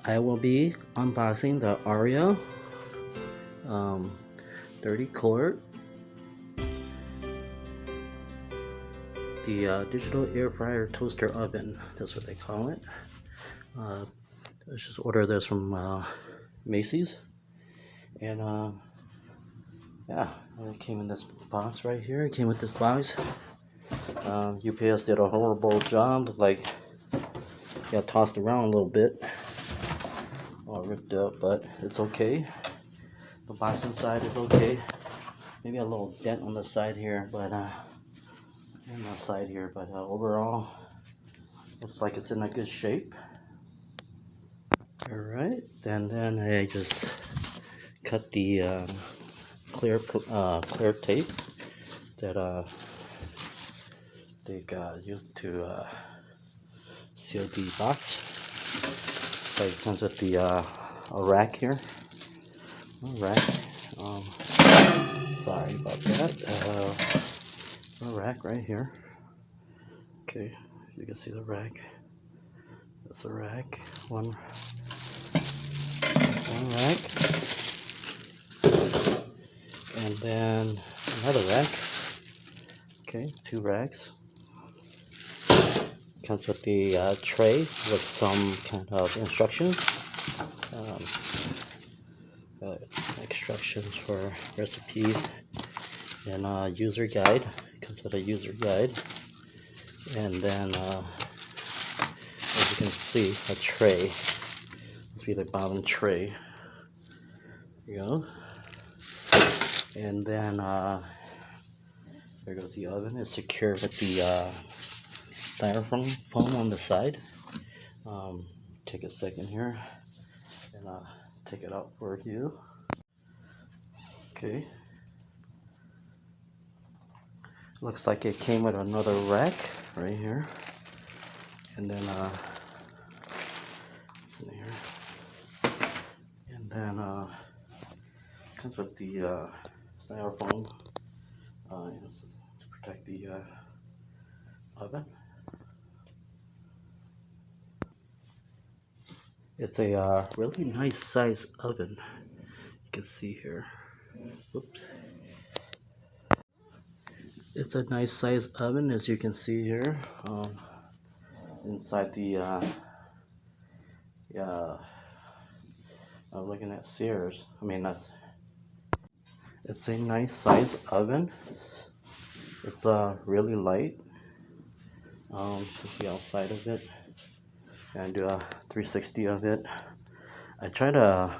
I will be unboxing the Aria 30 quart, the digital air fryer toaster oven. That's what they call it. Let's just order this from Macy's, and yeah, it came in this box right here. It came with this box. UPS did a horrible job. Like, got tossed around a little bit, all ripped up, but it's okay. The box inside is okay. Maybe a little dent on the side here, but overall looks like it's in a good shape. All right, then I just cut the clear tape that they used to seal the box. So it comes with the a rack here. A rack. Sorry about that. A rack right here. Okay, you can see the rack. That's a rack. One rack, and then another rack. Okay, 2 racks. Comes with the tray with some kind of instructions. Instructions for recipes and user guide. Comes with a user guide, and then as you can see, a tray. Must be the bottom tray. There you go. And then there goes the oven. It's secured with the styrofoam foam on the side. Take a second here and take it out for you. Okay. Looks like it came with another rack right here, and then comes with the styrofoam to protect the oven. It's a really nice size oven. You can see here. Oops. It's a nice size oven, as you can see here. Inside the I'm looking at Sears. It's a nice size oven. It's really light. The outside of it, and do a 360 of it. I try to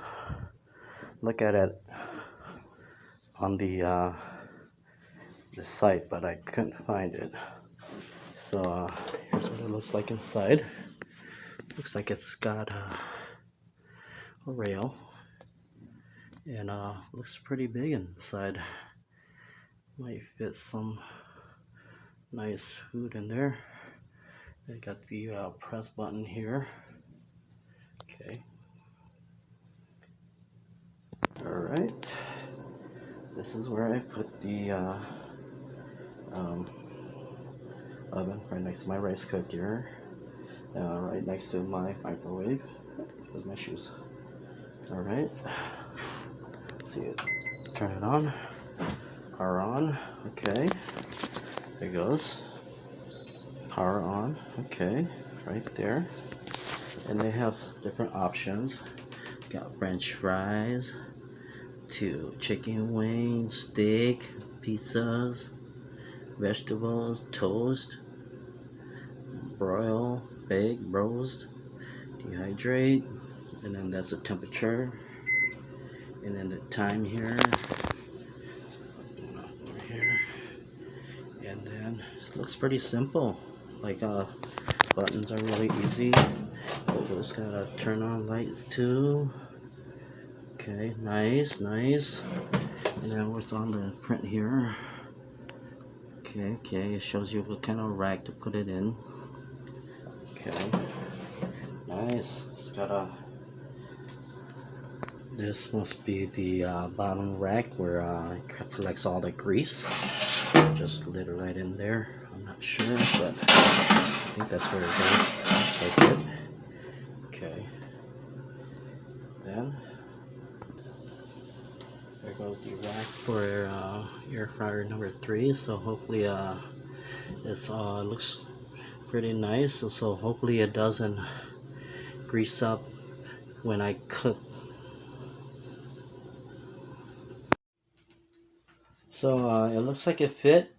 look at it on the site, but I couldn't find it. So here's what it looks like inside. Looks like it's got a rail, and looks pretty big inside. Might fit some nice food in there. I got the press button here. Okay. All right. This is where I put the oven, right next to my rice cooker, right next to my microwave. With my shoes. All right. See it. Let's turn it on. Power on. Okay. There it goes. Power on. Okay. Right there. And they have different options. Got French fries, to chicken wings, steak, pizzas, vegetables, toast, broil, bake, roast, dehydrate, and then that's the temperature, and then the time here, and then it looks pretty simple. Like buttons are really easy. Just gotta turn on lights too. Okay, nice. And then what's on the print here? Okay, it shows you what kind of rack to put it in. Okay, nice. It's got this must be the bottom rack where it collects all the grease. Just lit it right in there. I'm not sure, but I think that's where it goes. That's right there. Okay. Then there goes the rack for air fryer number 3. So hopefully it's looks pretty nice. So hopefully it doesn't grease up when I cook. So it looks like it fit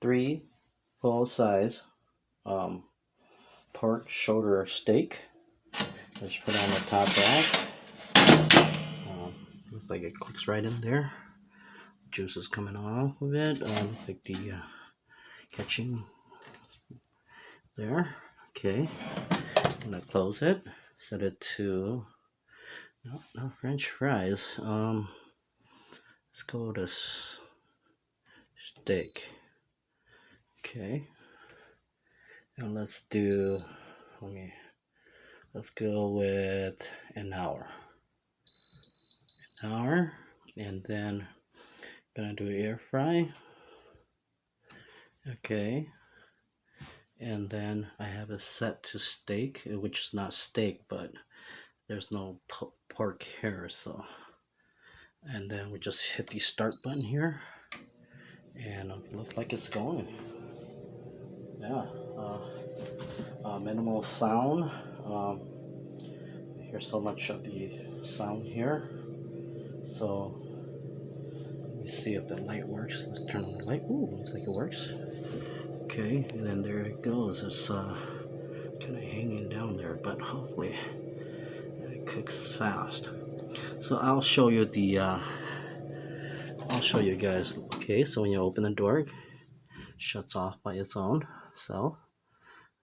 3 full size pork shoulder steak. Let's put it on the top rack. Looks like it clicks right in there. Juice is coming off of it. Looks like the catching there. Okay, I'm gonna close it. Set it to no French fries. Let's go to steak. Okay, and let's go with an hour. And then gonna do air fry. Okay, and then I have it set to steak, which is not steak, but there's no pork here. So, and then we just hit the start button here, and it looks like it's going. Yeah, minimal sound. I hear so much of the sound here. So let me see if the light works. Let's turn on the light. Ooh, looks like it works. Okay, and then there it goes. It's kind of hanging down there, but hopefully it cooks fast. So I'll show you guys. Okay, so when you open the door, it shuts off by its own self.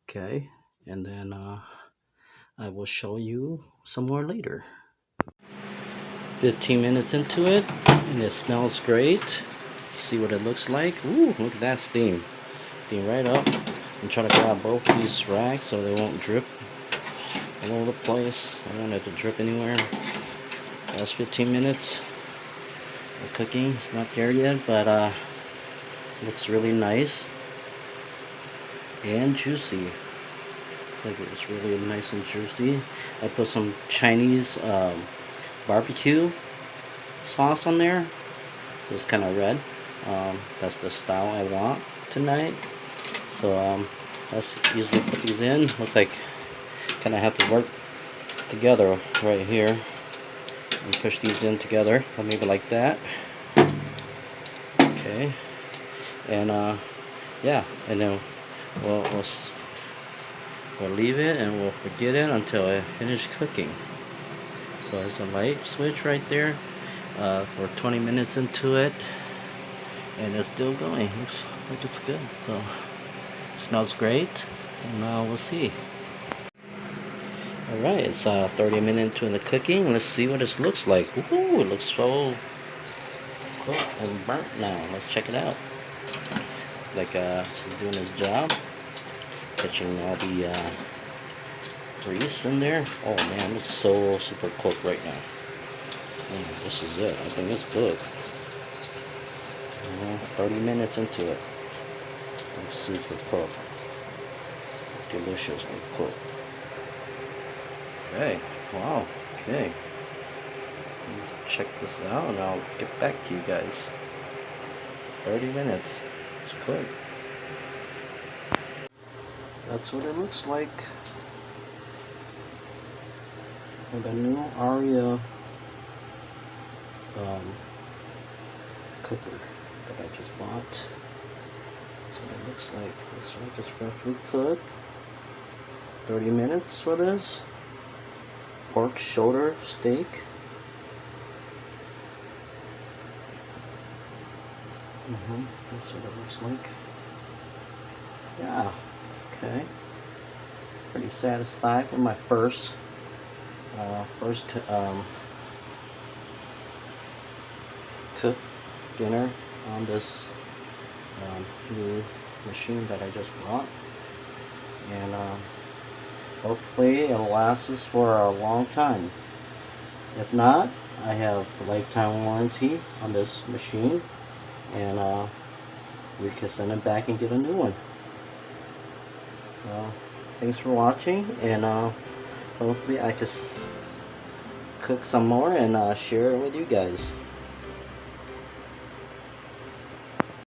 Okay, and then I will show you some more later. 15 minutes into it, and it smells great. See what it looks like. Ooh, look at that steam. Steam right up. And try to grab both these racks so they won't drip all over the place. I don't want it to drip anywhere. That's 15 minutes of cooking. It's not there yet, but looks really nice and juicy. Look, it's really nice and juicy. I put some Chinese barbecue sauce on there, so it's kind of red. That's the style I want tonight. So let's usually put these in. Looks like kind of have to work together right here and push these in together, or maybe like that. Okay, and yeah, and then we'll leave it and we'll forget it until I finish cooking. So there's a light switch right there. We're 20 minutes into it, and it's still going. Looks like it's good. So it smells great, and we'll see. Alright, it's 30 minutes into the cooking. Let's see what this looks like. Ooh, it looks so cooked and burnt now. Let's check it out. Like she's doing his job, catching all the grease in there. Oh man, it looks so super cooked right now. This is it. I think it's good. 30 minutes into it. It's super cooked. Deliciously cooked. Okay. Wow. Okay. Check this out and I'll get back to you guys. 30 minutes. It's cooked. That's what it looks like. With a new Aria cooker that I just bought. That's what it looks like. Looks like it's roughly cooked. 30 minutes for this. Pork shoulder steak. That's what it looks like. Yeah. Okay. Pretty satisfied with my first cook dinner on this new machine that I just bought, and hopefully it'll last us for a long time. If not, I have a lifetime warranty on this machine, and we can send it back and get a new one. Thanks for watching, and hopefully I can cook some more and share it with you guys.